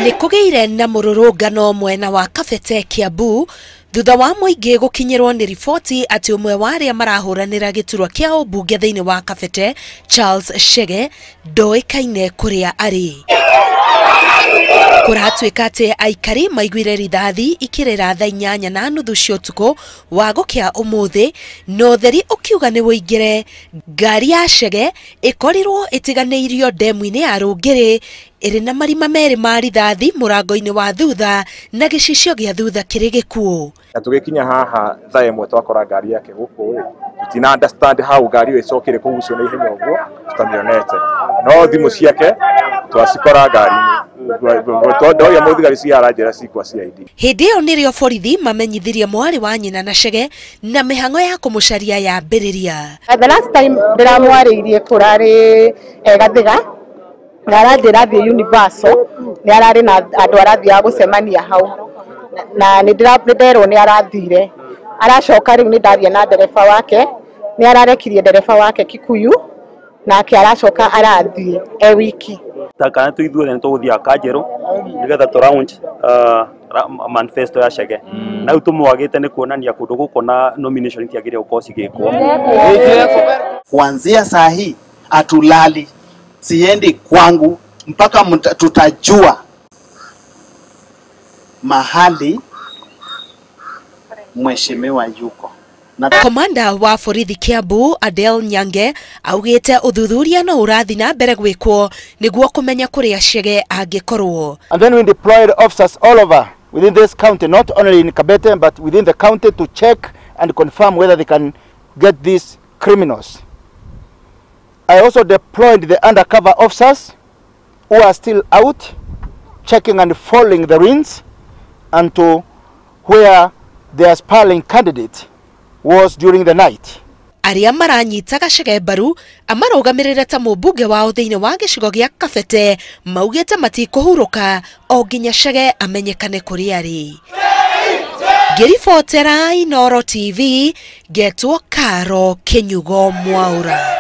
Nikugeire na mururungano mwena wa Kabete Kiambu thutha wa Muingi gukinyirwo ni riboti ati umwe wa aria marahuranira giturwa kia ubunge thiini wa Kabete Charles Chege ndoikaine kuria ari. Kuratuika ati aikari maiguire rithathi ikirira thaa 8:30 cia utuku wa gukia umuthi no theri ukiuga ni woingire ngari ya Chege ikorirwo itiganeirio demu-ini ya Rungiri iri na marima meri ma rithathi murango-ini wa thutha na gicicio gia thutha kiri gikuo. Tugikinya haha thaa imwe twakora ngari yake guku tutina understand how ngari icokire kugucio na ihenya uguo tutamionete no thimu ciake twacikora ngari-ini ndoya muthigari cia aranjira cikwa CID. Hindi iyo nirio borithi mamenyithirie mwari wa nyina na Chege na mihango ya kumucaria ya mbiriria. The last time ndiramwariirie kurari Gathiga ngaranjira thi Universal ni arari na andu arathi agucemania hau na ndirerwo ni arathire aracoka riu ni ndathie na ndereba wake ni ararekirie ndereba wake Kikuyu na aracoka arathie wiki takana tuithue ni tuguthia Kanjeru nigetha tu launch manifesto ya Chege na utumwagite ni kuonania kundu guko na nomination tiagire ukosi gikwo kuanzia saa hii atulali siendi kwangu mpaka tutajua mahali mheshimiwa yuko. Komanda wa borithi Kiambu Adel Nyange augite uthuthuria no urathi na mbere gwikwo niguo kumenya kuria Chege angikorwo. And then we deployed officers all over within this county, not only in Kabete but within the county, to check and confirm whether they can get these criminals. I also deployed the undercover officers who are still out checking and following the rings and to where the aspiring candidate was during the night. Aria maranyitaga Chege mbaru amarugamirire ta mubunge wao thiini wa gicigo gia Kabete maugite matikuhuruka o nginya Chege amenyekane kuria ari. Ngiribotera Inooro TV getwo Karo Kinyugo Mwaura.